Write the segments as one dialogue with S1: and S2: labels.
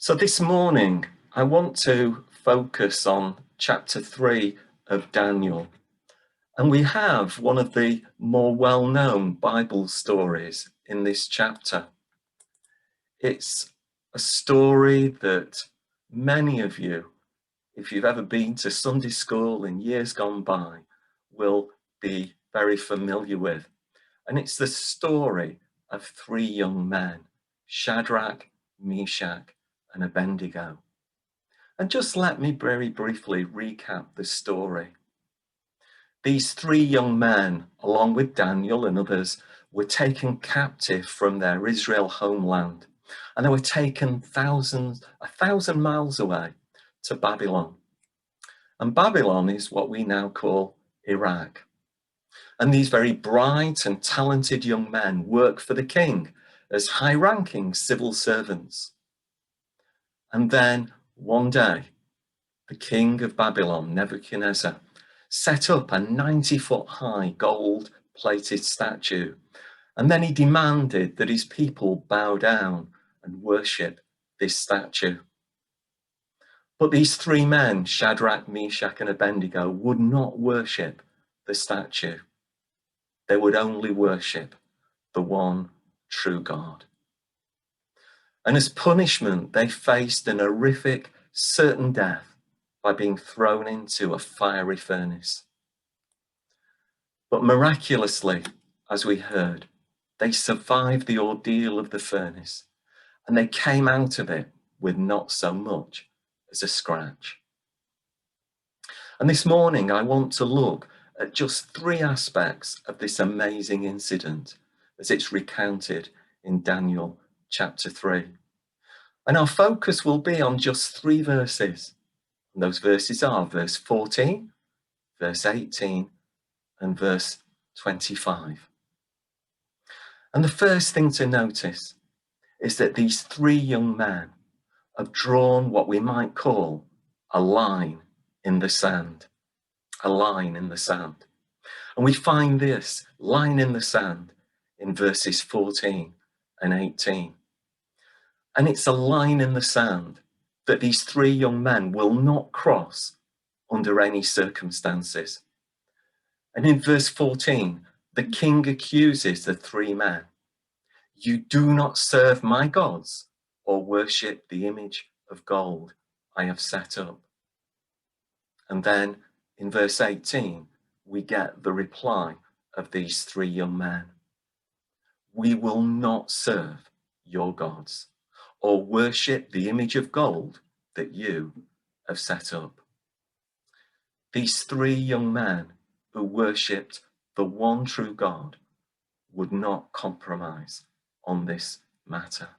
S1: So this morning, I want to focus on chapter 3 of Daniel. And we have one of the more well-known Bible stories in this chapter. It's a story that many of you, if you've ever been to Sunday school in years gone by, will be very familiar with. And it's the story of three young men, Shadrach, Meshach, and Abednego. And just let me very briefly recap the story. These three young men, along with Daniel and others, were taken captive from their Israel homeland, and they were taken 1,000 miles away to Babylon. And Babylon is what we now call Iraq. And these very bright and talented young men work for the king as high-ranking civil servants. And then one day, the king of Babylon, Nebuchadnezzar, set up a 90-foot-high gold-plated statue, and then he demanded that his people bow down and worship this statue. But these three men, Shadrach, Meshach, and Abednego, would not worship the statue. They would only worship the one true God. And as punishment, they faced an horrific, certain death by being thrown into a fiery furnace. But miraculously, as we heard, they survived the ordeal of the furnace, and they came out of it with not so much as a scratch. And this morning, I want to look at just three aspects of this amazing incident as it's recounted in Daniel chapter 3. And our focus will be on just three verses. And those verses are verse 14, verse 18, and verse 25. And the first thing to notice is that these three young men have drawn what we might call a line in the sand. A line in the sand. And we find this line in the sand in verses 14 and 18. And it's a line in the sand that these three young men will not cross under any circumstances. And in verse 14, the king accuses the three men. You do not serve my gods or worship the image of gold I have set up. And then in verse 18, we get the reply of these three young men. We will not serve your gods or worship the image of gold that you have set up. These three young men who worshipped the one true God would not compromise on this matter.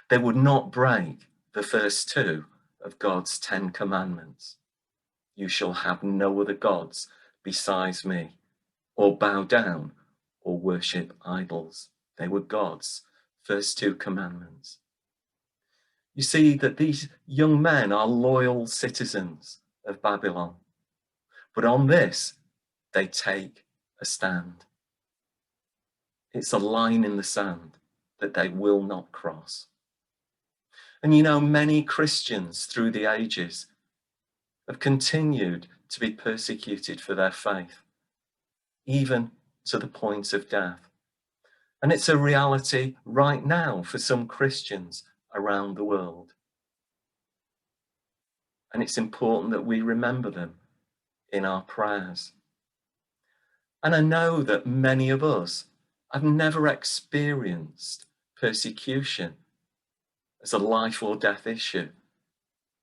S1: They would not break the first two of God's 10 commandments. You shall have no other gods besides me, or bow down or worship idols. They were God's first two commandments. You see that these young men are loyal citizens of Babylon, but on this, they take a stand. It's a line in the sand that they will not cross. And you know, many Christians through the ages have continued to be persecuted for their faith, even to the point of death. And it's a reality right now for some Christians around the world. And it's important that we remember them in our prayers. And I know that many of us have never experienced persecution as a life or death issue,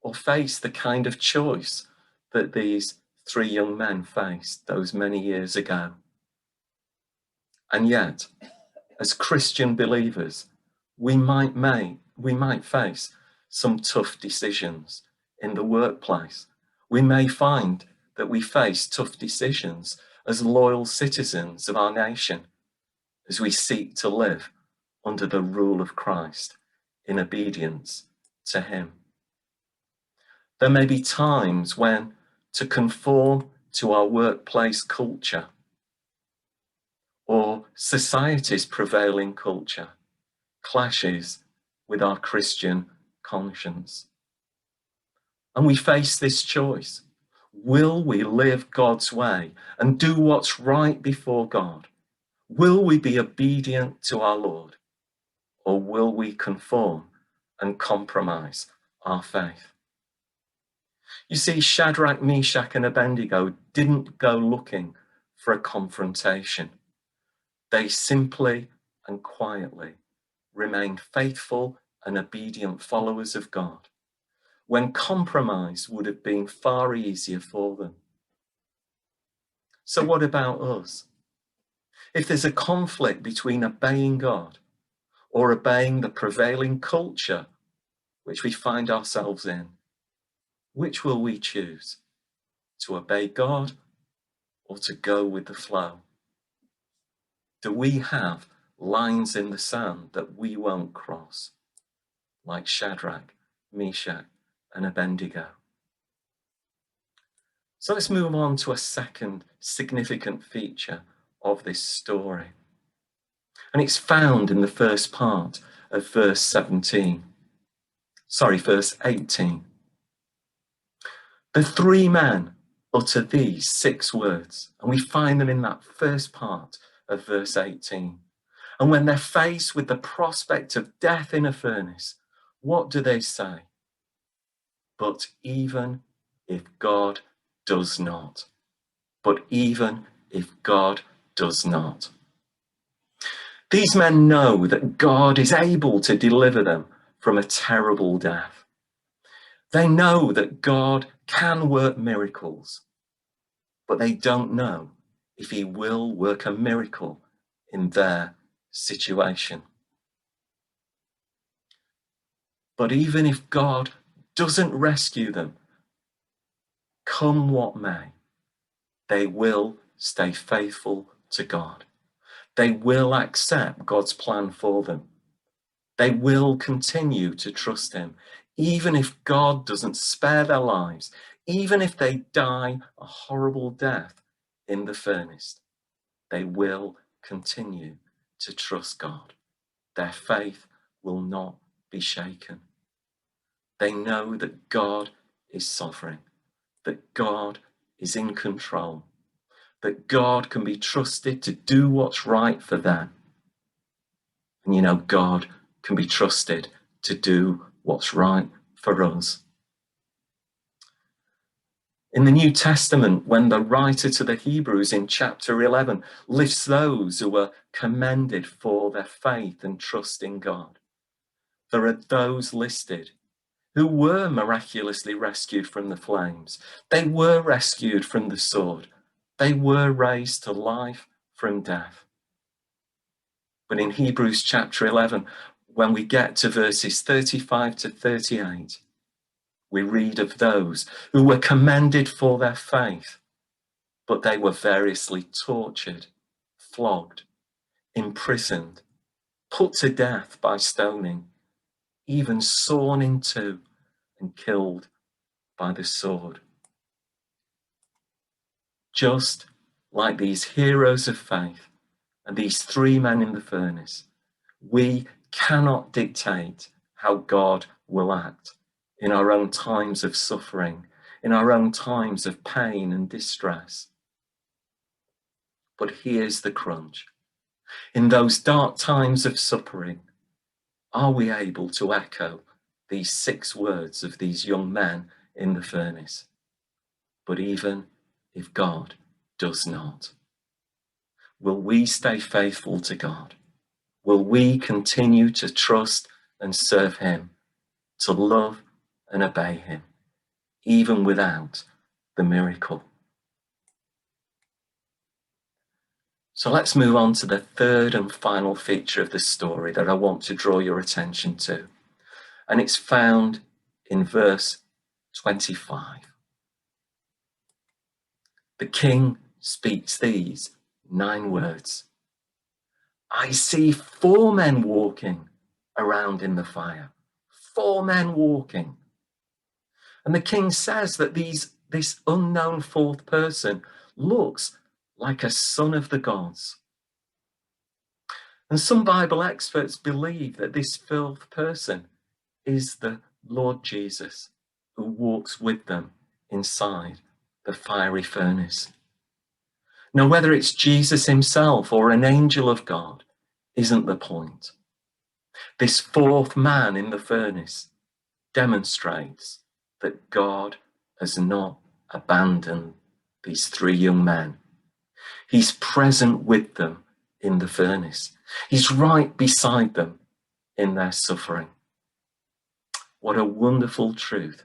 S1: or faced the kind of choice that these three young men faced those many years ago. And yet, as Christian believers, we might face some tough decisions in the workplace. We may find that we face tough decisions as loyal citizens of our nation as we seek to live under the rule of Christ in obedience to him. There may be times when, to conform to our workplace culture or society's prevailing culture, clashes with our Christian conscience. And we face this choice. Will we live God's way and do what's right before God? Will we be obedient to our Lord? Or will we conform and compromise our faith? You see, Shadrach, Meshach and Abednego didn't go looking for a confrontation. They simply and quietly remained faithful and obedient followers of God, when compromise would have been far easier for them. So what about us? If there's a conflict between obeying God or obeying the prevailing culture which we find ourselves in, which will we choose? To obey God or to go with the flow? Do we have lines in the sand that we won't cross, like Shadrach, Meshach and Abednego? So let's move on to a second significant feature of this story. And it's found in the first part of verse 18. The three men utter these 6 words, and we find them in that first part of verse 18. And when they're faced with the prospect of death in a furnace, what do they say? But even if God does not. But even if God does not. These men know that God is able to deliver them from a terrible death. They know that God can work miracles, but they don't know if he will work a miracle in their situation. But even if God doesn't rescue them, come what may, they will stay faithful to God. They will accept God's plan for them. They will continue to trust him, even if God doesn't spare their lives, even if they die a horrible death in the furnace. They will continue to trust God. Their faith will not be shaken. They know that God is sovereign, that God is in control, that God can be trusted to do what's right for them. And you know, God can be trusted to do what's right for us. In the New Testament, when the writer to the Hebrews in chapter 11 lists those who were commended for their faith and trust in God, there are those listed who were miraculously rescued from the flames. They were rescued from the sword. They were raised to life from death. But in Hebrews chapter 11, when we get to verses 35 to 38, we read of those who were commended for their faith, but they were variously tortured, flogged, imprisoned, put to death by stoning, even sawn in two and killed by the sword. Just like these heroes of faith and these 3 men in the furnace, we cannot dictate how God will act in our own times of suffering, in our own times of pain and distress. But here's the crunch. In those dark times of suffering, are we able to echo these 6 words of these young men in the furnace? But even if God does not, will we stay faithful to God? Will we continue to trust and serve him, to love and obey him, even without the miracle? So let's move on to the third and final feature of the story that I want to draw your attention to. And it's found in verse 25. The king speaks these 9 words. I see 4 men walking around in the fire. 4 men walking. And the king says that this unknown 4th person looks like a son of the gods. And some Bible experts believe that this 4th person is the Lord Jesus, who walks with them inside the fiery furnace. Now, whether it's Jesus himself or an angel of God isn't the point. This fourth man in the furnace demonstrates that God has not abandoned these three young men. He's present with them in the furnace. He's right beside them in their suffering. What a wonderful truth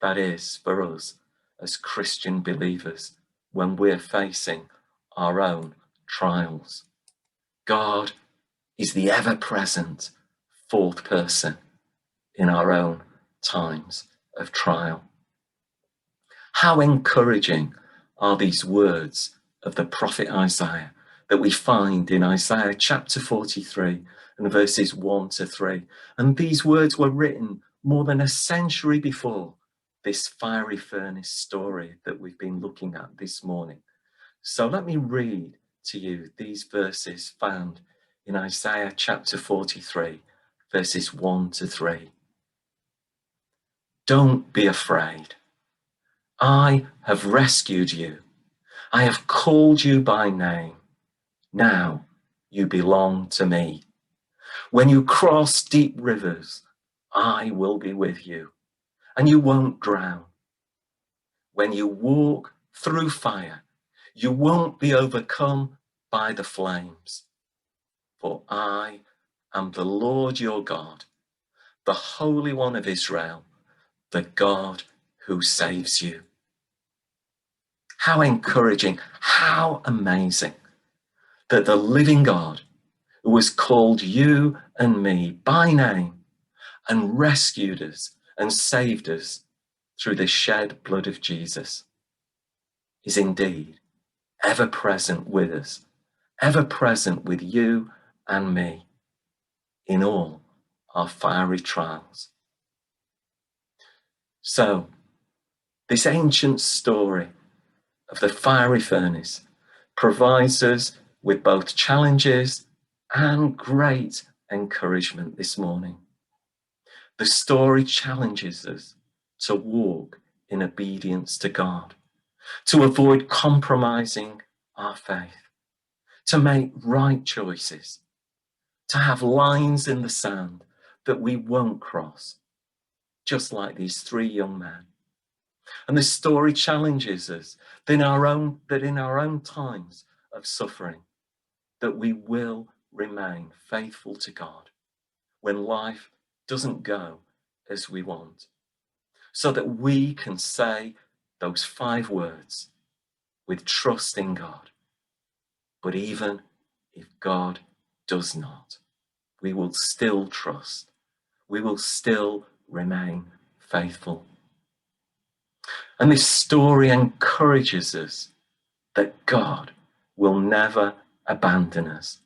S1: that is for us as Christian believers when we're facing our own trials. God is the ever-present fourth person in our own times of trial. How encouraging are these words of the prophet Isaiah that we find in Isaiah chapter 43 and verses 1 to 3. And these words were written more than a century before this fiery furnace story that we've been looking at this morning. So let me read to you these verses found in Isaiah chapter 43, verses 1 to 3. Don't be afraid. I have rescued you. I have called you by name. Now you belong to me. When you cross deep rivers, I will be with you, and you won't drown. When you walk through fire, you won't be overcome by the flames. For I am the Lord your God, the Holy One of Israel, the God who saves you. How encouraging, how amazing that the living God who has called you and me by name and rescued us and saved us through the shed blood of Jesus is indeed ever present with us, ever present with you and me in all our fiery trials. So, this ancient story of the fiery furnace provides us with both challenges and great encouragement this morning. The story challenges us to walk in obedience to God, to avoid compromising our faith, to make right choices, to have lines in the sand that we won't cross, just like these three young men. And the story challenges us that in our own times of suffering, that we will remain faithful to God when life doesn't go as we want, so that we can say those 5 words with trust in God. But even if God does not, we will still trust. We will still remain faithful. And this story encourages us that God will never abandon us.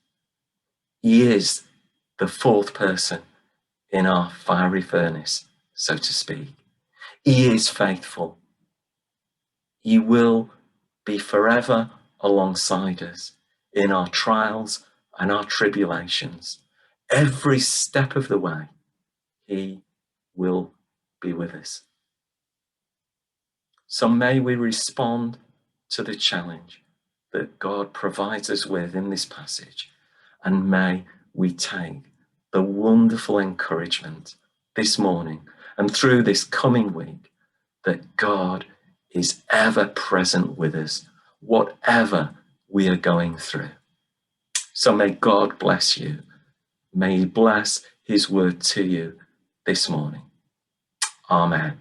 S1: He is the fourth person in our fiery furnace, so to speak. He is faithful. He will be forever alongside us in our trials and our tribulations. Every step of the way, he will be with us. So may we respond to the challenge that God provides us with in this passage, and may we take the wonderful encouragement this morning and through this coming week that God is ever present with us, whatever we are going through. So may God bless you. May he bless his word to you this morning. Amen.